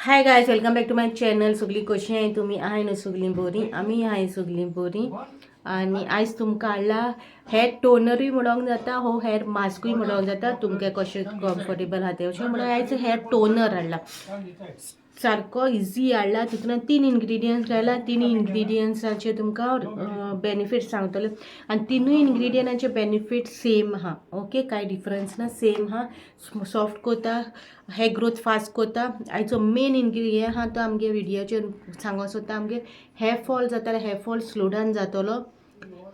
High guys, welcome back to my channel. सगळी कशी आहे तुम्ही? आहे ना सगळी बरी? आम्ही आहे सगळी बरी. आणि आयज तुमकां हाडला हेअर टोनरूय म्हणूंक जाता, हो हेअर मास्कूय म्हणूंक जाता. तुमकां कशें कम्फर्टेबल आहा ते अशें म्हणून आयज हेअर टोनर हाडला. सारको इजी हाडला. तितून 3 इंग्रेडियंट्स घाला. 3 इंग्रेडियंट्साचे तुमकां बेनिफिट सांगतले. आनी तिनूय इंग्रेडियंटाचे बेनिफिट सेम आहा. ओके, कांय डिफरन्स ना, सेम आहा. सॉफ्ट कोता, हेअर ग्रोथ फास्ट कोता. आयचो मेन इंग्रेडियंट आहा तो आमगे व्हिडियोचेर सांगूंक सोदता. आमगे हेअर फॉल जाता, हेअर फॉल स्लो डावन जातलो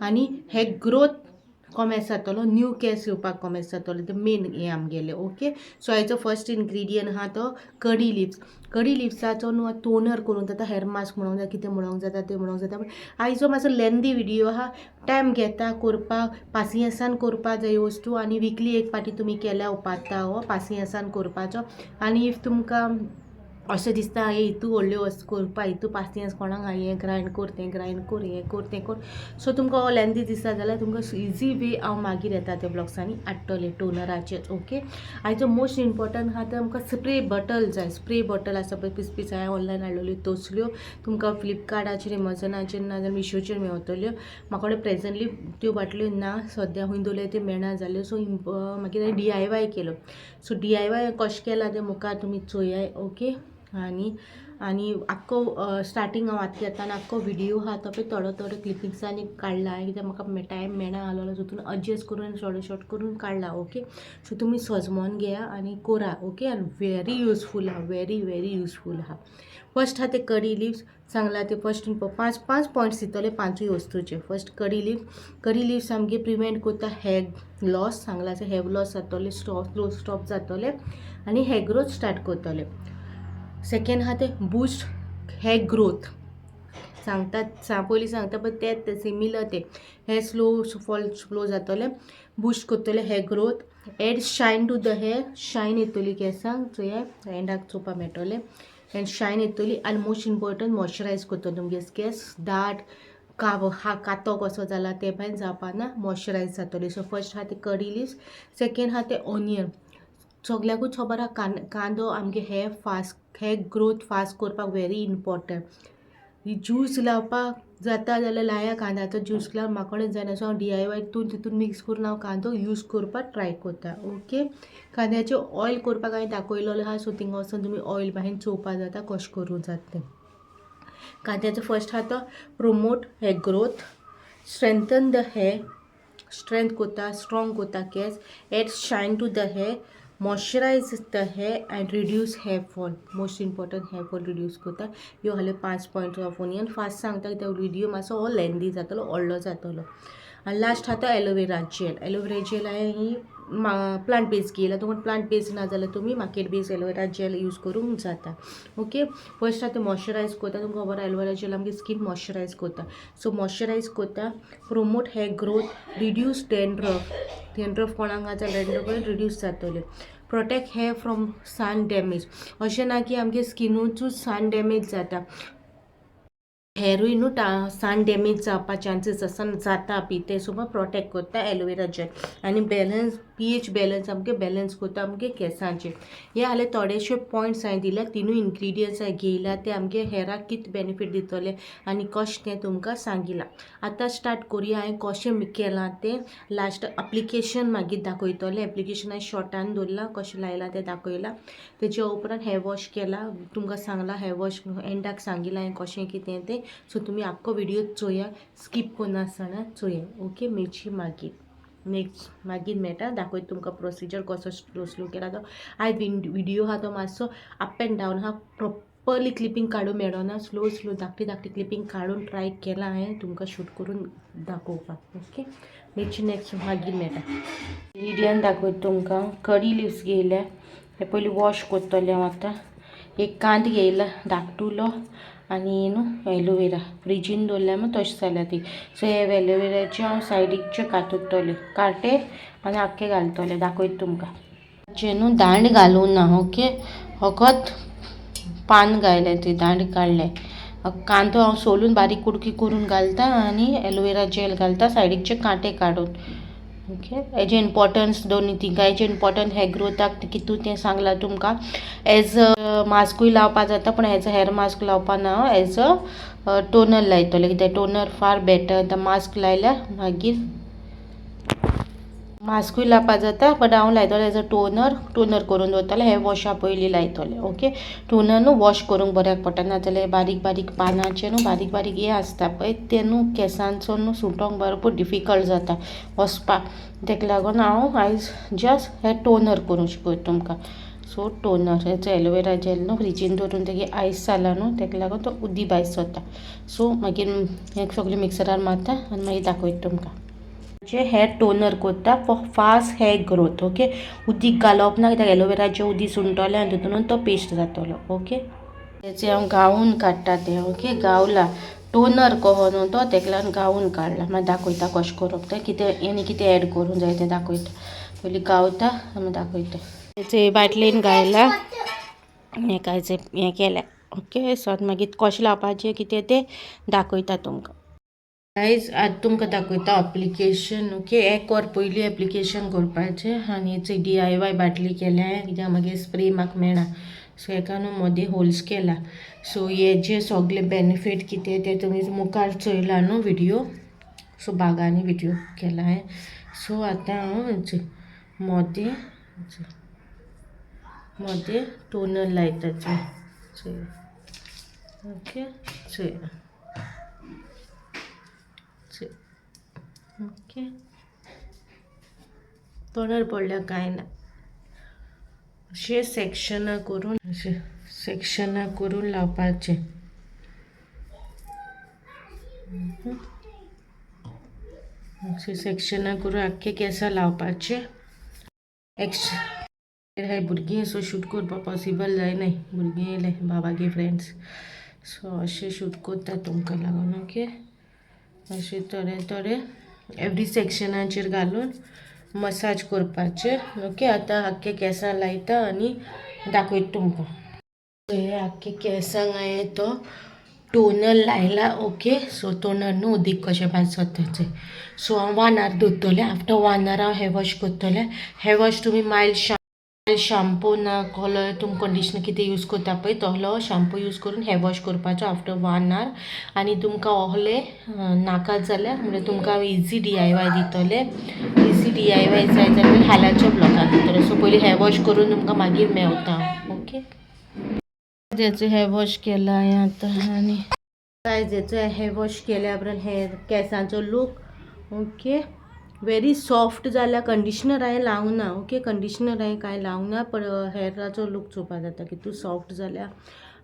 आनी हेअर ग्रोथ कॉमेस जातलो, न्यू केस येवपाक कॉमेस जातलो. ते मेन हें आमगेलें. ओके, सो हाचो फर्स्ट इंग्रेडियंट आहा तो कडी लिव्स. कडी लिव्साचो न्हू टोनर करूंक जाता, हेअर मास्क म्हणूंक जाता, कितें म्हणूंक जाता तें म्हणूंक जाता. पूण आयचो मातसो लेंदी व्हिडियो आहा, टायम घेता करपाक, पासियेंसान करपाक जाय वस्तू. आनी विकली एक पाटी तुमी केल्या उपकारता हो पासियेंसान करपाचो. आनी इफ तुमकां अशें दिसता हितू व्हडल्यो वस्तू करपा, हितू पासियेंस कोणाक हें ग्रायंड कर, तें ग्रायंड कर, हें कर, तें कर. सो तुमकां हो लेंदी दिसता जाल्यार तुमकां इजी वे हांव मागीर येता त्या ब्लॉग्सांनी हाडटलें टोनराचेर. ओके, आयचो मोस्ट इम्पॉर्टंट आहा तो आमकां स्प्रे बॉटल जाय. स्प्रे बॉटल आसा पळय पीस हांवें ऑनलायन हाडलेल्यो तसल्यो तुमकां फ्लिपकार्टाचेर, एमेझॉनाचेर ना जाल्यार मिशोचेर मेळटल्यो. म्हाका कडेन प्रेझेंटली त्यो बाटल्यो ना सद्या, खंय दवरल्यो त्यो मेळना जाल्यो. सो मागीर हांवें DIY केलो. सो DIY कशें केला तें मुखार तुमी चोयाय. ओके, आनी आख्खो स्टार्टींग हांव आतां घेता आनी आख्खो व्हिडियो आहा तो पळय थोडो क्लिपिंग्सांनी काडला, कित्याक म्हाका टायम मेळना आसलो. तितून एडजस्ट करून शॉर्ट करून काडला. ओके, सो तुमी सजमोन घेया आनी करा. ओके, आनी व्हेरी युजफूल आहा, व्हेरी युजफूल आहा. फर्स्ट आहा ते कडी लिव्स सांगला. ते फर्स्ट 5 पॉयंट्स दितले 5 वस्तूचे. फर्स्ट कडी लिव्स आमगे प्रिवेंट करता हेअर लॉस सांगला. हेअर लॉस जातले, स्टॉप जातले आनी हेअर ग्रोथ स्टार्ट करतले. सेकेंड आहा ते बूस्ट हेअर ग्रोथ सांगतात, पयलीं सांगता पळय तेच सिमिलर. ते हेअर स्लो जातले, बूस्ट करतले hair growth. Add shine to the hair, shine येतली केसांक, चोया एंडाक चोवपाक मेळटले. एंड शायन येतली. आनी मोस्ट इम्पॉर्टंट मॉइश्चरायज करतलो तुमगे केस. दाट कातो कसो जाला ते भायर जावपाना, मॉइश्चरायज जातली. सो फर्स्ट आहा ते कडी लिव्स. सेकेंड आहा ते ऑनियन. सगल्याकूच खबर आहा कांदो आमगे हेअर ग्रोथ फास्ट करपाक व्हेरी इम्पॉर्टंट. ज्यूस लावपाक जाता जाल्यार लाया कांद्याचो ज्यूस लावन. म्हाका कडेन जायना सो हांव DIY तितून मिक्स करून हांव कांदो यूज करपाक ट्राय करता. ओके, कांद्याचें ऑयल करपाक हांवें दाखयलेलो आहा, सो थिंगा वचून तुमी ऑयल बाहेर चोवपाक जाता कशें करूं जाता तें. कांद्याचो फर्स्ट आहा तो promote hair growth, strengthen the hair, strength कोता, स्ट्रॉंग कोता केस. Add shine to the hair, moisturise the hair and reduce hair fall. Most important hair fall reduce करता. ह्यो आहले 5 पॉयंट्स ऑफ ऑनियन. फास्ट सांगता कित्याक व्हिडियो मातसो हो लेंदी जातलो, व्हडलो जातलो. आनी लास्ट आहा तो एलोवेरा जेल हांवें ही प्लांट बेस घेयला. तुमकां प्लांट बेस ना जाल्यार तुमी market base aloe vera gel use करूंक जाता. ओके, फर्स्ट आहा ते मॉइश्चरायज करता. तुमकां खबर एलोवेरा जेल आमगे स्कीन मॉइश्चरायज करता. सो मॉइश्चरायज करता, promote hair growth, reduce dandruff कोणाक ना जाल्यार डेंड्रफ रिड्यूस जातले. Protect hair from sun damage. अशें ना की आमगे स्किनूचूच सन डॅमेज जाता, हेरूय न्हू सन डॅमेज जावपा चान्सीस आसा, जाता बी. ते सुद्दां प्रोटेक्ट करता एलोवेरा जेल. आनी pH बॅलन्स आमगे बॅलन्स करता आमगे केसांचेर. हे जाले थोडेशे पॉयंट्स हांवें दिल्या. तिनूय इंग्रेडियंट्स हांवें घेयला, ते आमगे हेअराक कितें बेनिफीट दितले आनी कशें तें तुमकां सांगिलां. आतां स्टार्ट करुया हांवें कशें केलां तें. लास्ट एप्लिकेशन मागीर दाखयतलें. एप्लिकेशन हांवें शॉर्टान दवरलां, कशें लायलां तें दाखयलां. तेच्या उपरांत हेअर वॉश केला. तुमकां सांगलां हेअर वॉश एंडाक सांगिलां हांवें कशें कितें तें. सो तुमी आख्खो व्हिडियो चोया, स्कीप करनासतना चोया. ओके, मेळची मागीर मेळटा दाखयता तुमकां प्रोसिजर कसो स्लो केला तो. आयज व्हिडियो आहा तो मातसो अप एंड डावन आहा, प्रॉपरली क्लिपिंग काडूं मेळना. स्लो धाकटी क्लिपिंग काडून ट्राय केला हांवें तुमकां शूट करून दाखोवपाक. ओके, मेळची नेक्स्ट मागीर मेळटा. इंग्रेडियंट दाखयता तुमकां. कडी लिव्स घेयल्या, हे पयलीं वॉश करतलें हांव आतां. एक कांदो घेयला धाकटुलो आनी न्हू एलोवेरा फ्रिजीन दवरल्यार तशें जाल्या ती. सो हे एलोवेराचे हांव सायडीकचे काटे आनी आख्खे घालतले. दाखयता तुमकां. जे न्हू दांड घालूं ना. ओके, फकत पान घायले, ते दांड काडले. कांदो हांव सोलून बारीक कुडकी करून घालता आनी एलोवेरा जेल घालता सायडीकचे कांटे काडून. ओके हेजे इम्पॉर्टन्स दोन्ही तिगांयचे इम्पॉर्टंट हेअर ग्रोथाक कितून तें सांगलां तुमकां. एज अ मास्कूय लावपा जाता पूण एज अ हेअर मास्क लावपा ना, एज अ टोनर लायतले कित्याक टोनर फार बेटर. मास्क लायल्यार मागीर मास्कूय लावपा जाता बट हांव लायतलें एज अ टोनर करून दवरतलें. हें वॉशा पयलीं लायतलें. ओके टोनर न्हू वॉश करूंक बऱ्याक पडटा, नाजाल्यार बारीक बारीक पानांचे न्हू बारीक बारीक हे आसता पळय ते न्हू केंसांचो न्हू सुटोंक भरपूर डिफिकल्ट जाता वचपाक. ताका लागून हांव आयज जस्ट हें टोनर करूं शिकयता तुमकां. सो टोनर हेचो एलोवेरा जेल न्हू फ्रिजीन दवरून तेगे आयस जाला न्हू ताका लागून तो उदी भायर सरता. सो मागीर हें सगळें मिक्सरार मारता आनी मागीर दाखयता तुमकां. हेअर टोनर करता for fast hair growth. Okay उदीक घालप ना कित्याक एलोवेराचें उदीक सुंटलें आनी तितून तो पेस्ट जातलो. ओके तेचे हांव गावून काडटा तें. ओके गावला टोनर कहो न्हू तो ताका लागून गावून काडला. मागीर दाखयता कशें करप तें कितें आनी कितें एड करूंक जाय तें दाखयता. पयलीं गावता आनी दाखयता. तेचे बाटलेन घायला हेकाचें हें केलें. ओके सो आतां मागीर कशें लावपाचें कितें तें दाखयता तुमकां. गायज आतां तुमकां दाखयता एप्लिकेशन. ओके एक वर पयलीं एप्लिकेशन करपाचें आनी हेची DIY बाटली केल्या कित्याक मागीर स्प्रे म्हाका मेळना. सो हेका न्हू मदीं होल्स केला. सो हेजे सगळे बेनिफीट कितें तें तुमी मुखार चोयला न्हू विडियो. सो बागांनी विडियो केला हांवें. सो आतां हांव मदीं टोनर लायता चोय. ओके चोय ओके टोनर पडल्या कांय ना. अशें सेक्शनां करून लावपाचें. अशें सेक्शनां करून आख्खे केंसां लावपाचें. हे भुरगीं सो शूट करपा पॉसिबल जायनाय. भुरगीं येयले बाबागे फ्रेंड्स. सो अशें शूट करता तुमकां लागून. ओके अशें थोडे एवरी सेक्शनाचेर घालून मसाज करपाचें. ओके आतां आख्खे केंसां लायता आनी दाखयता तुमकां. हे आख्खे केंसांक हांवें तो टोनर लायला. ओके सो टोनर न्हू उदीक कशें भायर सरता. सो हांव 1 hour दवरतलें. आफ्टर 1 hour हांव हेअर वॉश करतलें. हेअर वॉश तुमी मायल्ड शॅम्पू ना कलर तुमी कंडिशनर कितें यूज करता पळय तसलो शॅम्पू यूज करून हेअर वॉश करपाचो आफ्टर 1 hour. आनी तुमकां ohलें नाका जाल्यार म्हणजे तुमकां हांव इजी DIY दितलें. इजी DIY जाय जाल्यार हालाच्या ब्लॉकार दितलें. सो पयलीं हेअर वॉश करून तुमकां मागीर मेवता. ओके जेचो हेअर वॉश केला हांवें आतां आनी जेचो हेअर वॉश केल्या उपरांत हेअर केंसांचो लूक ओके व्हेरी सॉफ्ट जाल्या. कंडिशनर हांवें लावंक ना. ओके कंडिशनर हांवें कांय लावंक ना पण हेअराचो लूक चोवपा जाता कितू सॉफ्ट जाल्या.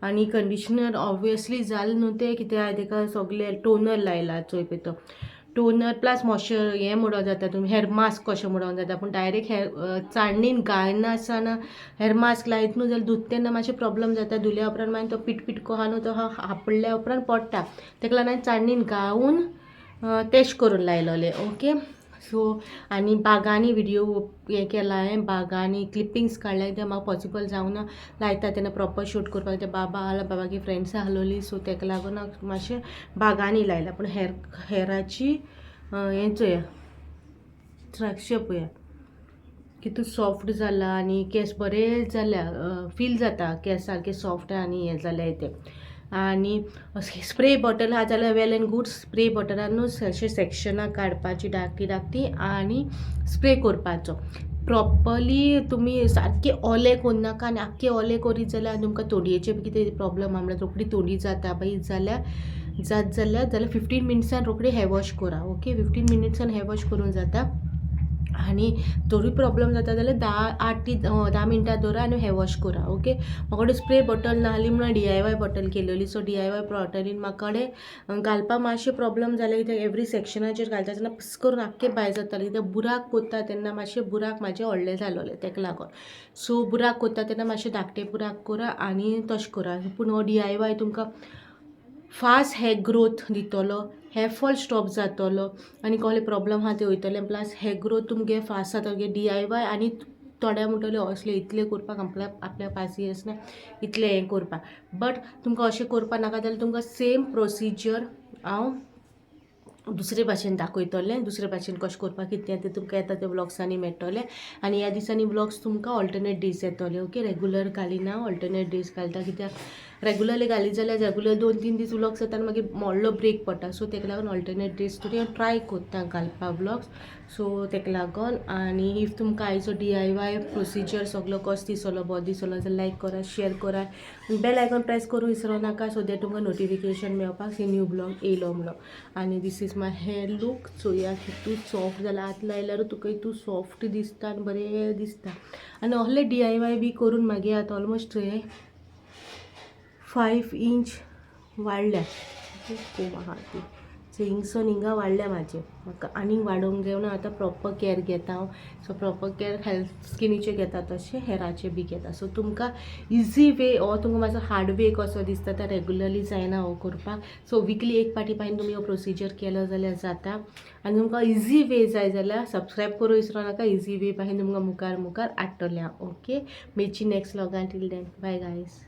आनी कंडिशनर ऑब्वियसली जालें न्हू तें कितें हांवें ताका सगळें टोनर लायला चोय पळय तो टोनर प्लस मॉइश्चर हें म्हणूंक जाता तुमी हेअर मास्क कशें म्हणूंक जाता. पूण डायरेक्ट हेअर चान्नीन घालनासतना हेअर मास्क लायत न्हू जाल्यार धुता तेन्ना मातशें प्रॉब्लम जाता. धुल्या उपरांत मागीर तो पीठ को आहा न्हू तो आपडल्या उपरांत पडटा. ताका लागून हांवें चान्नीन घावून तेश करून लायलोलें. ओके सो आनी बागांनी विडियो हें केला हांवें. बागांनी क्लिपिंग्स काडल्या कित्याक म्हाका पॉसिबल जावंक ना लायता तेन्ना प्रॉपर शूट करपाक. ते बाबा आहलो बाबागे फ्रेंड्स आहलोलीं सो ताका लागून हांव मातशें बागांनी लायला. पूण हेअराची हें चोया स्ट्रक्चर पळया कितू सॉफ्ट जाला आनी केंस बरें जाल्या. फील जाता केंस सारके सॉफ्ट आनी हें जाल्या ते. आनी स्प्रे बॉटल आहा जाल्यार वेल एंड गूड. स्प्रे बॉटलानूच अशें सेक्शनां काडपाची धाकटी आनी स्प्रे करपाचो प्रॉपरली. तुमी सारके ओले करनाका आनी आख्खे ओले करीत जाल्यार तुमकां तोडयेचे कितें प्रॉब्लम आहा म्हणल्यार रोखडी तोडी जाता पळय जाल्यार 15 मिनिट्सान रोखडी हेअर वॉश करा. ओके 15 मिनिट्सान हेअर वॉश करूंक जाता. आनी तोरी प्रॉब्लम जाता जाल्यार 10 मिनटां दवरा आनी हेअर वॉश करा. ओके म्हाका स्प्रे बॉटल नाहली म्हणून DIY बॉटल केलेली. सो DIY बॉटलीन म्हाका घालपाक मातशें प्रॉब्लम जालें कित्याक एवरी सेक्शनाचेर घालता तेन्ना पिस करून आख्खे भायर जातालें कित्याक बुराक कोत्ता तेन्ना मातशें बुराक म्हाजे व्हडले जालोले ताका लागून. सो बुराक कोत्ता तेन्ना मातशें धाकटे बुराक करा आनी तशें करा. पूण हो DIY तुमकां फास्ट हेअर ग्रोथ दितलो. हेअर फॉल स्टॉप जातलो आनी कसले प्रॉब्लम आहा ते वयतले. प्लस हेअर ग्रोथ तुमगे फास्ट जाता. DIY आनी थोड्या म्हणटले असले इतले करपाक आपल्या पासियेंस ना इतले हें करपाक. बट तुमकां अशें करपा नाका जाल्यार तुमकां सेम प्रोसिजर हांव दुसरे भाशेन दाखयतलें, दुसरे भाशेन कशें करपाक कितें तें तुमकां येता ते व्लॉग्सांनी मेळटलें. आनी ह्या दिसांनी व्लॉग्स तुमकां ऑल्टरनेट डेज येतले. ओके, रेगुलर घालिना, ऑल्टरनेट डेज घालता. कित्याक रेगुलरली घालीत जाल्यार रेगुलर 2-3 दीस व्लॉग्स येता आनी मागीर व्हडलो ब्रेक पडटा. सो तेका लागून ऑल्टरनेट डेज तरी हांव ट्राय कोत्ता घालपाक व्लॉग्स. सो तेका लागून. आनी इफ तुमकां आयचो DIY प्रोसिजर सगळो कसो दिसलो, बरो दिसलो जाल्यार लायक करा, शेअर करा आनी बेल आयकॉन प्रेस करूं विसरो नाका. सो दॅट तुमकां नोटिफिकेशन मेळपाक की न्यू ब्लॉग येयलो म्हणून. आनी this is my hair look. चोया कितू सॉफ्ट जाला. आत लायल्यारूच तुका इतू सॉफ्ट दिसता आनी बरें दिसता. आनी असले DIY बी करून मागीर आतां ऑलमोस्ट 5 इंच वाडल्या. खूब आहा ती. सो हिंगसून हिंगा वाडल्या म्हाजे. म्हाका आनीक वाडोवंक जाय म्हणून आतां प्रॉपर कॅर घेता हांव. सो प्रॉपर कॅर हेल्थ स्किनीचे घेता तशें हेराचे बी घेता. सो तुमकां इजी वे हो तुमकां मातसो हार्ड वे कसो दिसता तर रेगुलरली जायना हो करपाक. सो विकली एक पाटी पासून तुमी हो प्रोसिजर केलो जाल्यार जाता. आनी तुमकां इजी वे जाय जाल्यार सबस्क्रायब करूं विसरो नाका. इजी वे पासून तुमकां मुखार हाडटलें हांव. ओके, मेळची नेक्स्ट व्लॉगान. Till then bye guys.